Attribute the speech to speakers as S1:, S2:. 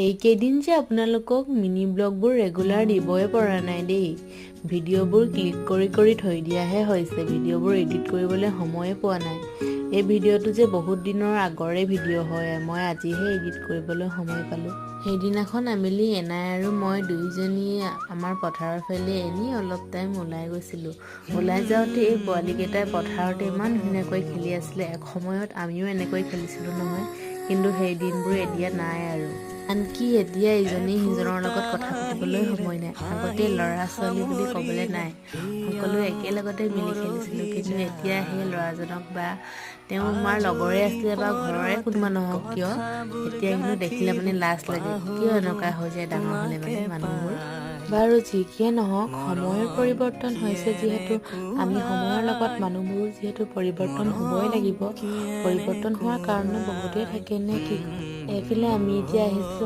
S1: এইকেইদিন যে আপোনালোকক মিনি ব্লগবোৰ ৰেগুলাৰ দিবই পৰা নাই দেই। ভিডিঅ'বোৰ ক্লিক কৰি থৈ দিয়াহে হৈছে, ভিডিঅ'বোৰ এডিট কৰিবলৈ সময়ে পোৱা নাই। এই ভিডিঅ'টো যে বহুত দিনৰ আগৰে ভিডিঅ' হয়, মই আজিহে এডিট কৰিবলৈ সময় পালোঁ। সেইদিনাখন আমিলি এনাই আৰু মই দুয়োজনীয়ে আমাৰ পথাৰৰ ফালে এনেই অলপ টাইম ওলাই গৈছিলোঁ। ওলাই যাওঁতে এই পোৱালীকেইটাই পথাৰতে ইমান ধুনীয়াকৈ খেলি আছিলে। এসময়ত আমিও এনেকৈ খেলিছিলোঁ নহয়, কিন্তু সেই দিনবোৰ এতিয়া নাই আৰু। আনকি এতিয়া ইজনে সিজনৰ লগত কথা পাতিবলৈ সময় নাই। আগতে ল'ৰা ছোৱালী বুলি ক'বলৈ নাই, সকলোৱে একেলগতে মিলি খেলিছিলোঁ। কিন্তু এতিয়া সেই ল'ৰাজনক বা তেওঁ আমাৰ লগৰে আছিলে বা ঘৰৰে কোনোবা নহওক কিয়, এতিয়া কিন্তু দেখিলে মানে লাজ লাগে। কিয় এনেকুৱা হৈ যায় ডাঙৰ হ'লে মানে মানুহবোৰ। বাৰু যিকিয়ে নহওক, সময়ৰ পৰিৱৰ্তন হৈছে যিহেতু আমি সময়ৰ লগত মানুহবোৰো যিহেতু পৰিৱৰ্তন হ'বই লাগিব। পৰিৱৰ্তন হোৱাৰ কাৰণো বহুতেই থাকে নে কি? এইফালে আমি এতিয়া আহিছোঁ